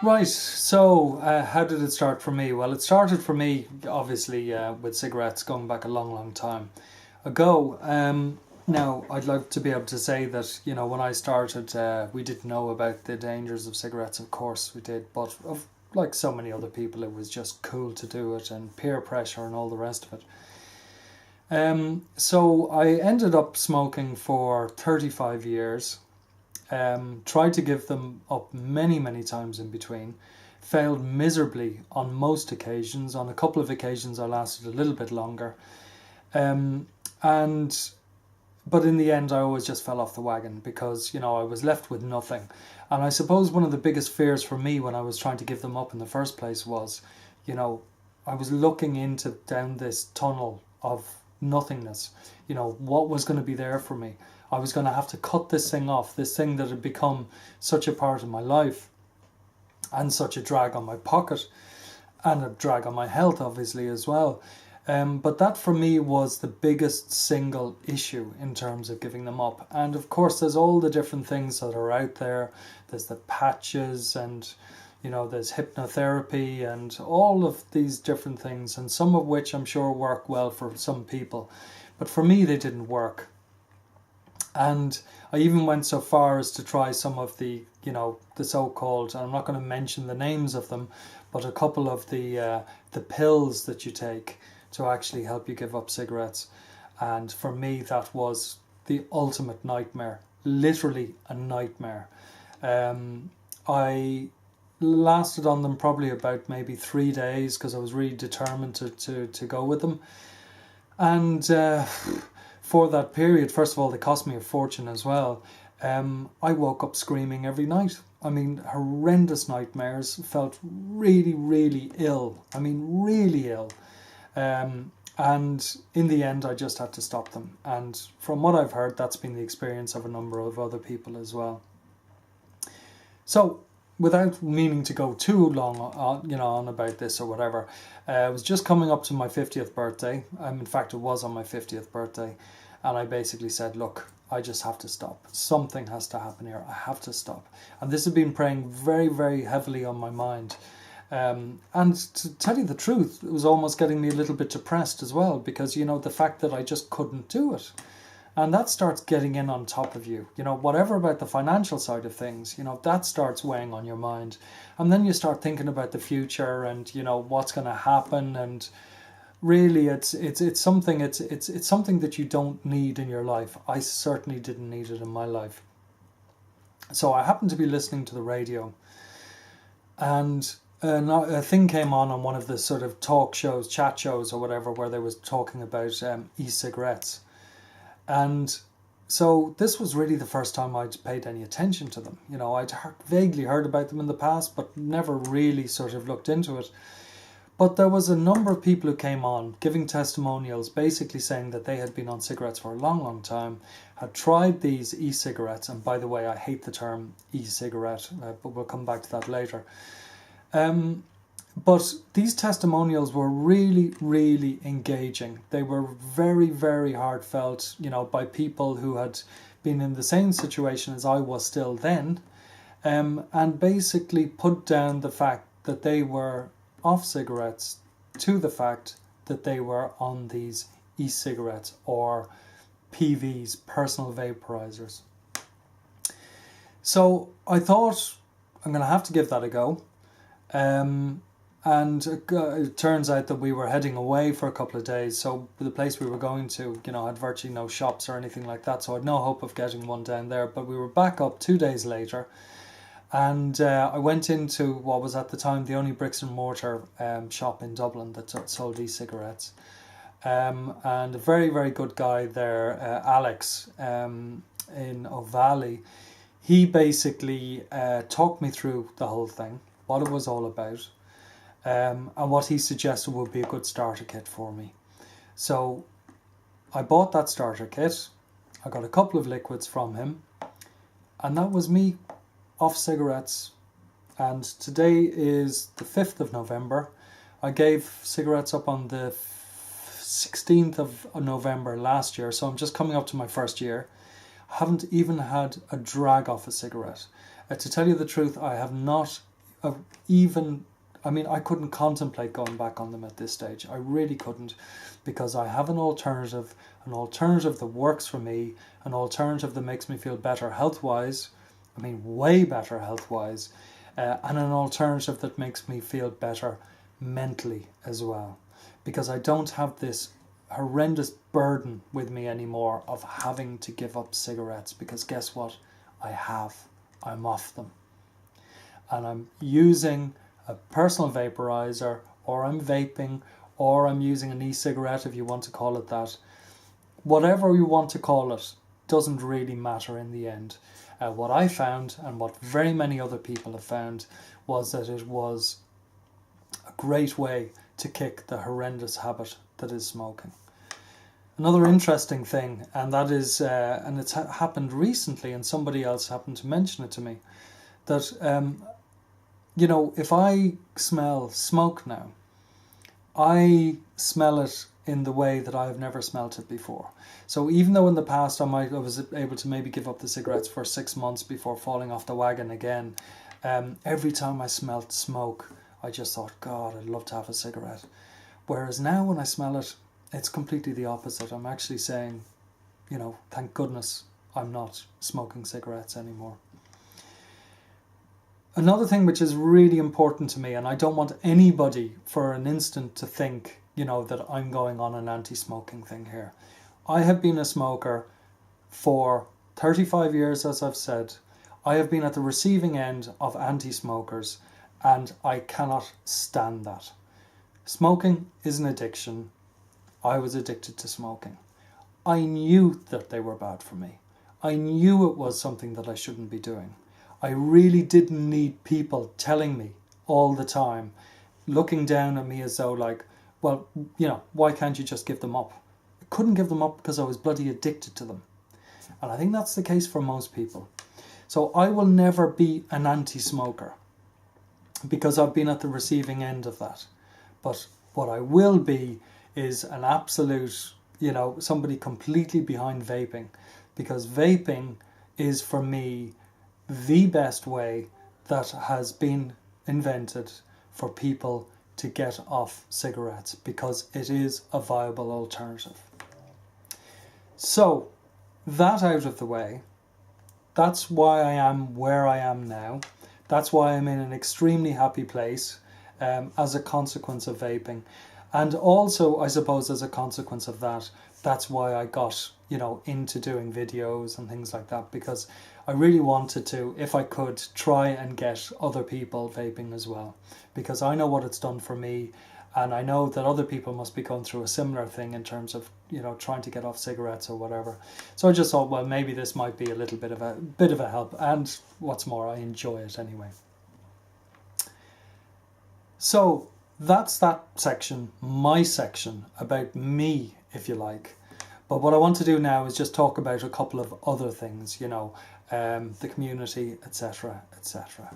Right, so how did it start for me? Well, it started for me, obviously, with cigarettes going back a long, long time ago. Now, I'd like to be able to say that, when I started, we didn't know about the dangers of cigarettes, of course we did, but like so many other people, it was just cool to do it and peer pressure and all the rest of it. So I ended up smoking for 35 years. Tried to give them up many, many times in between. Failed miserably on most occasions. On a couple of occasions I lasted a little bit longer. But in the end I always just fell off the wagon because, I was left with nothing. And I suppose one of the biggest fears for me when I was trying to give them up in the first place was, I was looking down this tunnel of nothingness. What was going to be there for me? I was going to have to cut this thing off, this thing that had become such a part of my life and such a drag on my pocket and a drag on my health, obviously, as well. But that for me was the biggest single issue in terms of giving them up. And of course, there's all the different things that are out there. There's the patches and, there's hypnotherapy and all of these different things, and some of which I'm sure work well for some people. But for me, they didn't work. And I even went so far as to try some of the, the so-called, I'm not going to mention the names of them, but a couple of the pills that you take to actually help you give up cigarettes. And for me, that was the ultimate nightmare, literally a nightmare. I lasted on them probably about maybe 3 days because I was really determined to go with them. And for that period, first of all, they cost me a fortune as well. I woke up screaming every night. I mean, horrendous nightmares, felt really, really ill. I mean, really ill. And in the end, I just had to stop them. And from what I've heard, that's been the experience of a number of other people as well. So, without meaning to go too long on about this or whatever, I was just coming up to my 50th birthday. In fact, it was on my 50th birthday. And I basically said, look, I just have to stop. Something has to happen here. I have to stop. And this has been preying very, very heavily on my mind. And to tell you the truth, it was almost getting me a little bit depressed as well, because, the fact that I just couldn't do it. And that starts getting in on top of you. Whatever about the financial side of things, that starts weighing on your mind. And then you start thinking about the future and, what's going to happen. And really, it's something that you don't need in your life. I certainly didn't need it in my life. So I happened to be listening to the radio, and a thing came on one of the sort of talk shows, chat shows or whatever, where they was talking about e-cigarettes. And so this was really the first time I'd paid any attention to them. I'd vaguely heard about them in the past, but never really sort of looked into it. But there was a number of people who came on giving testimonials, basically saying that they had been on cigarettes for a long, long time, had tried these e-cigarettes. And by the way, I hate the term e-cigarette, but we'll come back to that later. But these testimonials were really, really engaging. They were very, very heartfelt, by people who had been in the same situation as I was still then, and basically put down the fact that they were off cigarettes to the fact that they were on these e-cigarettes or PVs, personal vaporizers. So I thought, I'm going to have to give that a go. And it turns out that we were heading away for a couple of days. So the place we were going to, had virtually no shops or anything like that. So I had no hope of getting one down there. But we were back up 2 days later. And I went into what was at the time the only bricks and mortar shop in Dublin that sold e-cigarettes. And a very, very good guy there, Alex, in O'Valley, he basically talked me through the whole thing, what it was all about, and what he suggested would be a good starter kit for me. So I bought that starter kit. I got a couple of liquids from him, and that was me off cigarettes. And today is the 5th of November. I gave cigarettes up on the 16th of November last year, so I'm just coming up to my first year. I haven't even had a drag off a cigarette. To tell you the truth, I have not even, I mean, I couldn't contemplate going back on them at this stage. I really couldn't, because I have an alternative that works for me, an alternative that makes me feel better health-wise, I mean, way better health-wise, and an alternative that makes me feel better mentally as well, because I don't have this horrendous burden with me anymore of having to give up cigarettes, because guess what? I'm off them. And I'm using a personal vaporizer, or I'm vaping, or I'm using an e-cigarette, if you want to call it that. Whatever you want to call it doesn't really matter in the end. What I found, and what very many other people have found, was that it was a great way to kick the horrendous habit that is smoking. Another interesting thing, and that is, and it's happened recently, and somebody else happened to mention it to me, that, you know, if I smell smoke now, I smell it in the way that I've never smelt it before. So even though in the past I was able to maybe give up the cigarettes for 6 months before falling off the wagon again, every time I smelt smoke, I just thought, God, I'd love to have a cigarette. Whereas now when I smell it, it's completely the opposite. I'm actually saying, you know, thank goodness I'm not smoking cigarettes anymore. Another thing which is really important to me, and I don't want anybody for an instant to think, you know, that I'm going on an anti-smoking thing here. I have been a smoker for 35 years, as I've said. I have been at the receiving end of anti-smokers, and I cannot stand that. Smoking is an addiction. I was addicted to smoking. I knew that they were bad for me. I knew it was something that I shouldn't be doing. I really didn't need people telling me all the time, looking down at me as though like, well, you know, why can't you just give them up? I couldn't give them up because I was bloody addicted to them. And I think that's the case for most people. So I will never be an anti-smoker because I've been at the receiving end of that. But what I will be is an absolute, you know, somebody completely behind vaping, because vaping is for me the best way that has been invented for people to get off cigarettes, because it is a viable alternative. So that out of the way, that's why I am where I am now. That's why I'm in an extremely happy place as a consequence of vaping. And also, I suppose, as a consequence of that, that's why I got, you know, into doing videos and things like that, because I really wanted to, if I could, try and get other people vaping as well, because I know what it's done for me, and I know that other people must be going through a similar thing in terms of, you know, trying to get off cigarettes or whatever. So I just thought, well, maybe this might be a little bit of a help, and what's more, I enjoy it anyway. So that's that section, my section, about me, if you like. But what I want to do now is just talk about a couple of other things, you know, the community, etc., etc.